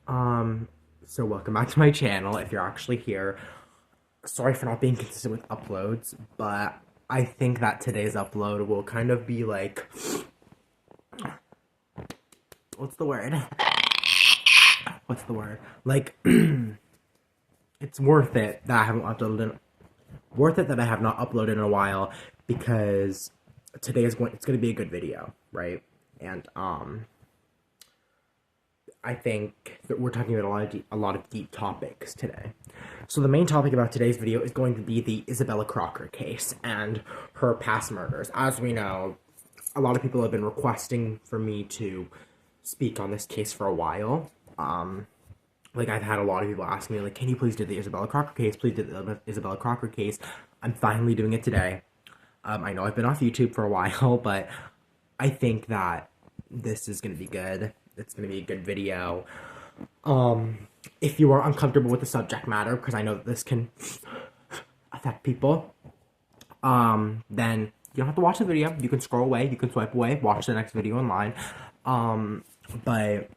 So welcome back to my channel if you're actually here. Sorry for not being consistent with uploads, but I think that today's upload will kind of be like, what's the word? What's the word? Like, it's worth it that I haven't uploaded in, worth it that I have not uploaded in a while because it's going to be a good video, right? And, I think that we're talking about a lot of deep topics today. So the main topic about today's video is going to be the Isabella Crocker case and her past murders. As we know, a lot of people have been requesting for me to speak on this case for a while. Like I've had a lot of people ask me, like, can you please do the Isabella Crocker case? Please do the Isabella Crocker case. I'm finally doing it today. I know I've been off YouTube for a while, but I think that this is going to be good. It's going to be a good video. If you are uncomfortable with the subject matter, because I know that this can affect people, then you don't have to watch the video. You can scroll away, you can swipe away, watch the next video online. But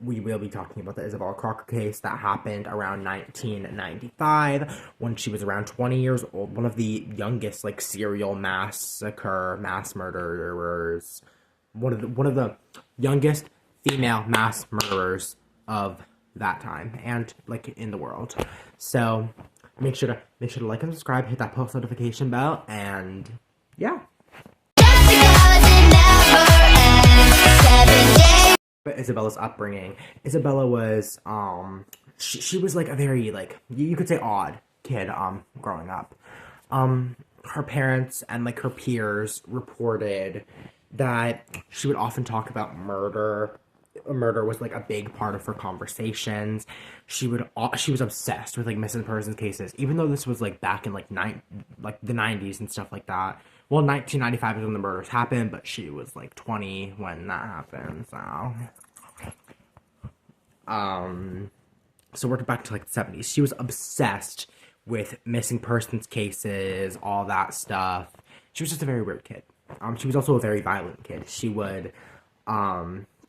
we will be talking about the Isabella Crocker case that happened around 1995 when she was around 20 years old. One of the youngest, like, serial mass murderers. One of the youngest female mass murderers of that time and, like, in the world. So make sure to like and subscribe, hit that post notification bell, and yeah. But Isabella's upbringing. Isabella was she was like a very, like, you could say odd kid growing up. Her parents and, like, her peers reported that she would often talk about murder. Murder was, like, a big part of her conversations. She was obsessed with, like, missing persons cases, even though this was, like, back in, like, the 90s and stuff like that. Well, 1995 is when the murders happened, but she was, like, 20 when that happened, so so we're back to, like, the 70s. She was obsessed with missing persons cases, all that stuff. She was just a very weird kid. She was also a very violent kid. She would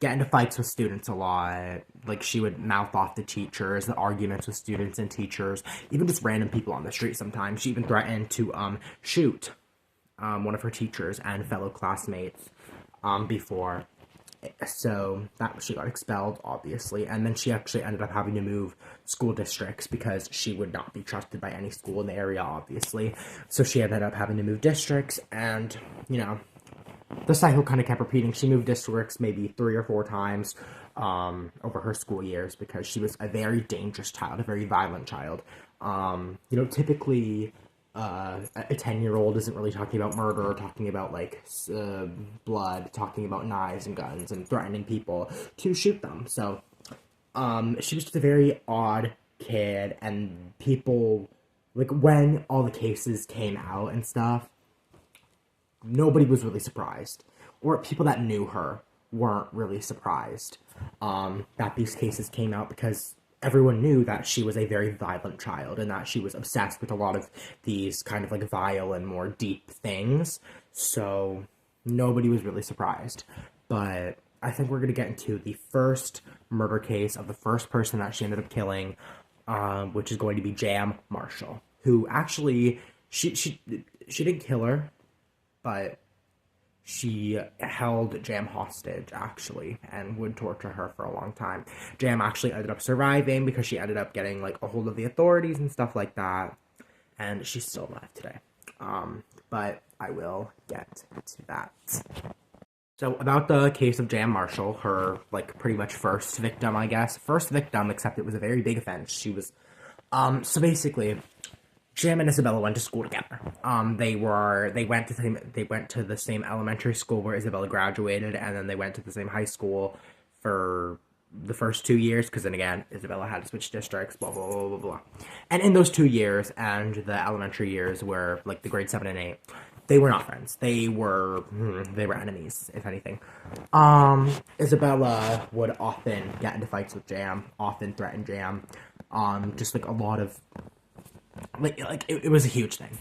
get into fights with students a lot. Like, she would mouth off to teachers, the arguments with students and teachers, even just random people on the street sometimes. She even threatened to shoot one of her teachers and fellow classmates before. So that she got expelled, obviously, and then she actually ended up having to move school districts because she would not be trusted by any school in the area, obviously. So she ended up having to move districts, and, you know, the cycle kind of kept repeating. She moved districts maybe 3 or 4 times over her school years because she was a very dangerous child, a very violent child. You know, typically a 10-year-old isn't really talking about murder or talking about, like, blood, talking about knives and guns and threatening people to shoot them. So she was just a very odd kid, and people, like, when all the cases came out and stuff, nobody was really surprised, or people that knew her weren't really surprised that these cases came out, because everyone knew that she was a very violent child and that she was obsessed with a lot of these kind of, like, vile and more deep things. So nobody was really surprised. But I think we're going to get into the first murder case of the first person that she ended up killing, which is going to be Jam Marshall, who actually, she didn't kill her, but she held Jam hostage, actually, and would torture her for a long time. Jam actually ended up surviving because she ended up getting, like, a hold of the authorities and stuff like that, and she's still alive today. But I will get to that. So, about the case of Jam Marshall, her, like, pretty much first victim, I guess. First victim, except it was a very big offense. She was, so basically, Jam and Isabella went to school together. They went to the same elementary school where Isabella graduated, and then they went to the same high school for the first 2 years, because then again, Isabella had to switch districts, blah, blah, blah, blah, blah. And in those 2 years, and the elementary years were, like, the grade 7 and 8, they were not friends. They were enemies, if anything. Isabella would often get into fights with Jam, often threaten Jam. Just, like, a lot of it was a huge thing.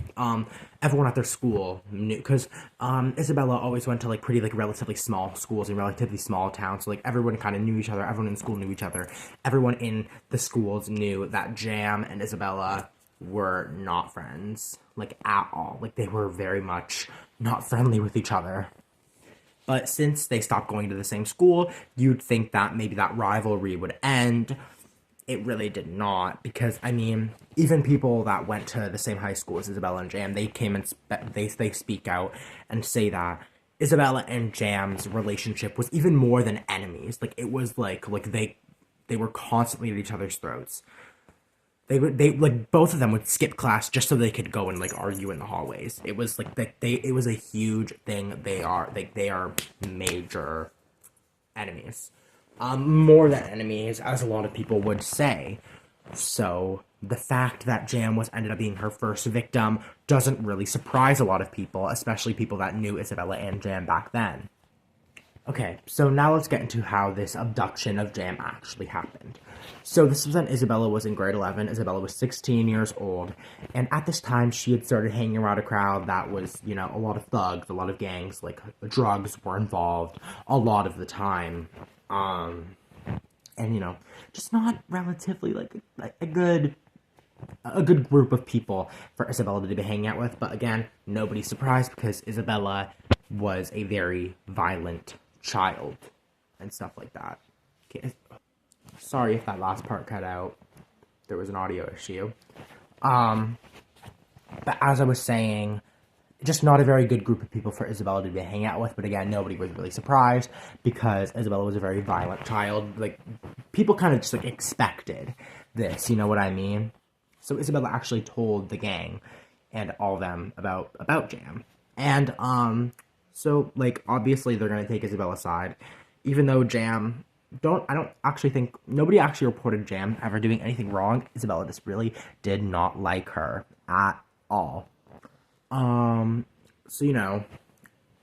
Everyone at their school knew, because Isabella always went to like pretty like relatively small schools in relatively small towns. So like everyone kind of knew each other. Everyone in school knew each other. Everyone in the schools knew that Jam and Isabella were not friends, like at all. Like they were very much not friendly with each other. But since they stopped going to the same school, you'd think that maybe that rivalry would end. It really did not, because I mean, even people that went to the same high school as Isabella and Jam, they came and they speak out and say that Isabella and Jam's relationship was even more than enemies. Like it was like they were constantly at each other's throats. They like both of them would skip class just so they could go and like argue in the hallways. It was like it was a huge thing. They are major enemies. More than enemies, as a lot of people would say. So the fact that Jam was ended up being her first victim doesn't really surprise a lot of people, especially people that knew Isabella and Jam back then. Okay, so now let's get into how this abduction of Jam actually happened. So this was when Isabella was in grade 11. Isabella was 16 years old, and at this time she had started hanging around a crowd that was, you know, a lot of thugs, a lot of gangs, like drugs were involved a lot of the time. And you know, just not relatively like a good group of people for Isabella to be hanging out with. But again, nobody's surprised because Isabella was a very violent child and stuff like that. Okay, sorry if that last part cut out. There was an audio issue. But as I was saying, just not a very good group of people for Isabella to be hanging out with. But again, nobody was really surprised because Isabella was a very violent child. Like, people kind of just like expected this, you know what I mean? So Isabella actually told the gang and all of them about Jam. And so like obviously they're gonna take Isabella's side, even though Jam I don't actually think nobody actually reported Jam ever doing anything wrong. Isabella just really did not like her at all. So, you know,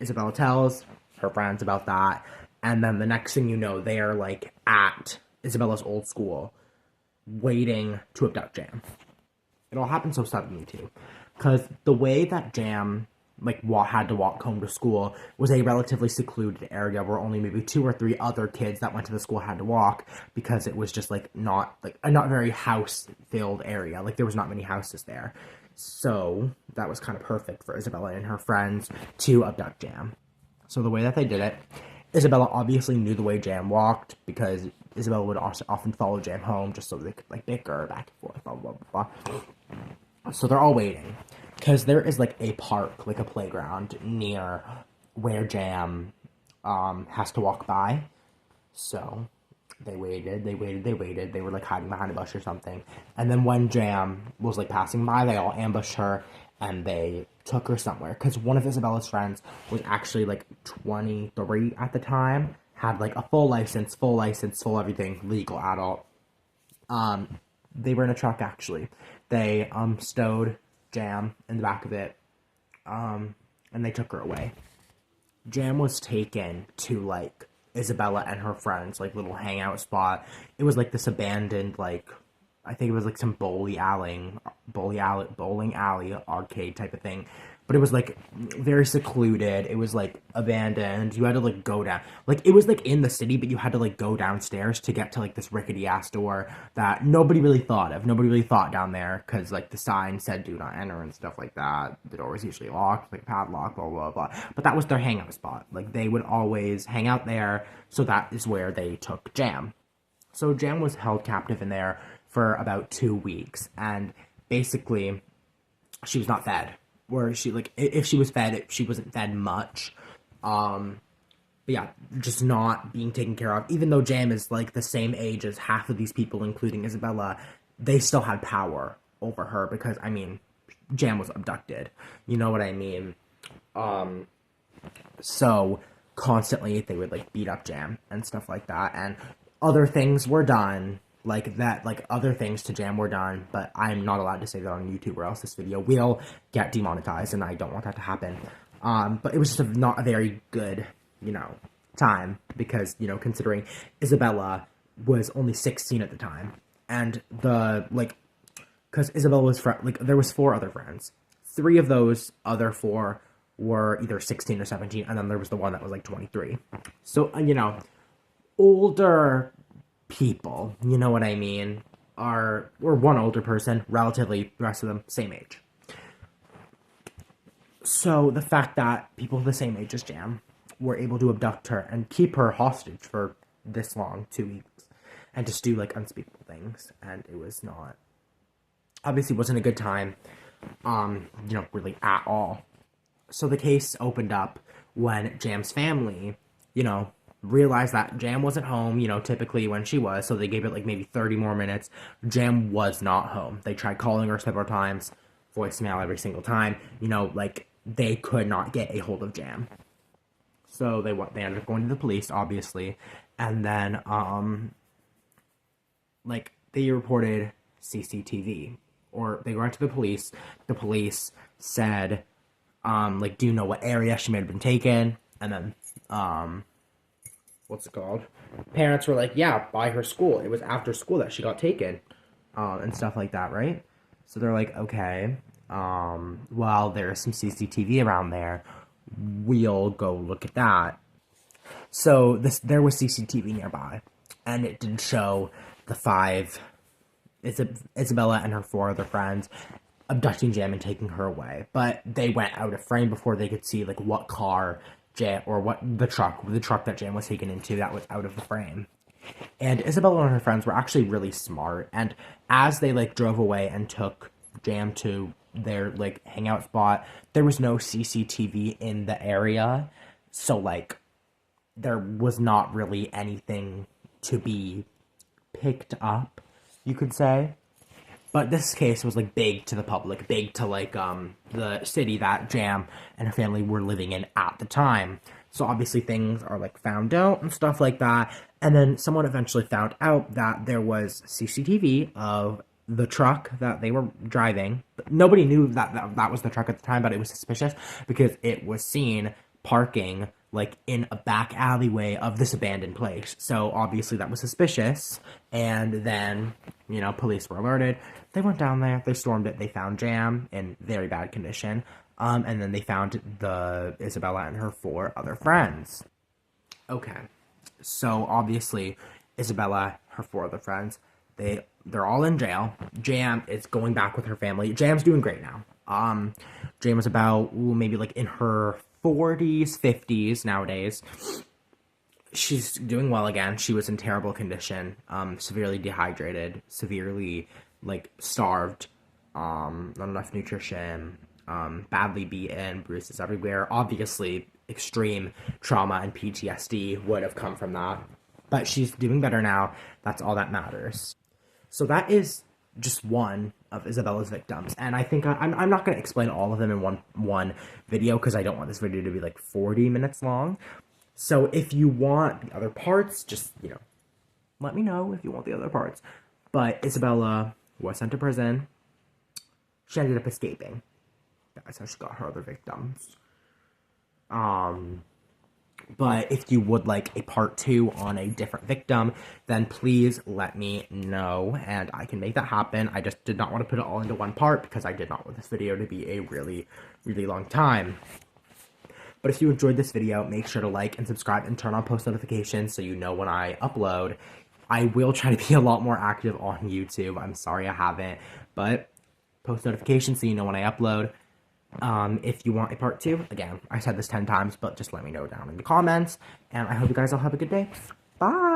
Isabella tells her friends about that, and then the next thing you know, they are, like, at Isabella's old school, waiting to abduct Jam. It all happened so suddenly, too, because the way that Jam, like, had to walk home to school was a relatively secluded area where only maybe 2 or 3 other kids that went to the school had to walk, because it was just, like, not a not very house-filled area. Like, there was not many houses there. So that was kind of perfect for Isabella and her friends to abduct Jam. So the way that they did it, Isabella obviously knew the way Jam walked because Isabella would also often follow Jam home just so they could like bicker back and forth, blah, blah, blah, blah. So they're all waiting because there is like a park, like a playground near where Jam has to walk by. So they waited. They were, like, hiding behind a bush or something. And then when Jam was, like, passing by, they all ambushed her, and they took her somewhere. Because one of Isabella's friends was actually, like, 23 at the time, had, like, a full license, full everything, legal adult. They were in a truck, actually. They, stowed Jam in the back of it, and they took her away. Jam was taken to, like, Isabella and her friends, like, little hangout spot. It was, like, this abandoned, like, I think it was, like, some bowling alley, arcade type of thing. But it was, like, very secluded. It was, like, abandoned. You had to, like, go down. Like, it was, like, in the city, but you had to, like, go downstairs to get to, like, this rickety-ass door that nobody really thought of. Nobody really thought down there, because, like, the sign said do not enter and stuff like that. The door was usually locked, like, padlocked, blah, blah, blah. But that was their hangout spot. Like, they would always hang out there, so that is where they took Jam. So Jam was held captive in there for about 2 weeks, and basically, she was not fed. Where she, like, if she was fed, she wasn't fed much. But yeah, just not being taken care of. Even though Jam is, like, the same age as half of these people, including Isabella, they still had power over her because, I mean, Jam was abducted. You know what I mean? So, constantly, they would, like, beat up Jam and stuff like that. And other things were done. Like that, like other things to Jam were done, but I'm not allowed to say that on YouTube or else this video will get demonetized, and I don't want that to happen. But it was just not a very good, you know, time, because, you know, considering Isabella was only 16 at the time, and the, like, because Isabella was like there was 4 other friends. 3 of those other 4 were either 16 or 17, and then there was the one that was like 23. So older people, you know what I mean, or one older person, relatively, the rest of them same age. So the fact that people the same age as Jam were able to abduct her and keep her hostage for this long, 2 weeks, and just do like unspeakable things, and it was not, obviously wasn't a good time, really at all. So the case opened up when Jam's family, realized that Jam wasn't home, typically when she was, so they gave it like maybe 30 more minutes. Jam was not home. They tried calling her several times, voicemail every single time, they could not get a hold of Jam. So they ended up going to the police, obviously, and then, they reported CCTV, or they went to the police. The police said, do you know what area she may have been taken? And then, what's it called? Parents were like, yeah, by her school. It was after school that she got taken, and stuff like that, right? So they're like, okay, well, there's some CCTV around there. We'll go look at that. So there was CCTV nearby, and it did show the 5, Isabella and her 4 other friends, abducting Jam and taking her away. But they went out of frame before they could see like what car Jam, or what the truck that Jam was taken into, that was out of the frame. And Isabella and her friends were actually really smart, and as they drove away and took Jam to their hangout spot, there was no CCTV in the area, so there was not really anything to be picked up, you could say. But this case was big to the public, big to the city that Jam and her family were living in at the time. So obviously things are found out and stuff like that. And then someone eventually found out that there was CCTV of the truck that they were driving. Nobody knew that was the truck at the time, but it was suspicious because it was seen parking in a back alleyway of this abandoned place. So obviously that was suspicious. And then, police were alerted. They went down there, they stormed it, they found Jam in very bad condition. And then they found the Isabella and her 4 other friends. Okay. So obviously Isabella, her 4 other friends, they're all in jail. Jam is going back with her family. Jam's doing great now. Jam was about maybe in her 40s, 50s nowadays. She's doing well again. She was in terrible condition, severely dehydrated, severely starved, not enough nutrition, badly beaten, bruises everywhere. Obviously, extreme trauma and PTSD would have come from that. But she's doing better now. That's all that matters. So that is just one of Isabella's victims, and I think I'm not going to explain all of them in one video, because I don't want this video to be 40 minutes long. So if you want the other parts, just let me know if you want the other parts. But Isabella was sent to prison. She ended up escaping. That's how she got her other victims. But if you would like a part 2 on a different victim, then please let me know, and I can make that happen. I just did not want to put it all into one part, because I did not want this video to be a really, really long time. But if you enjoyed this video, make sure to like and subscribe and turn on post notifications so you know when I upload. I will try to be a lot more active on YouTube. I'm sorry I haven't, but post notifications so you know when I upload. If you want a part 2, again, I said this 10 times, but just let me know down in the comments, and I hope you guys all have a good day. Bye!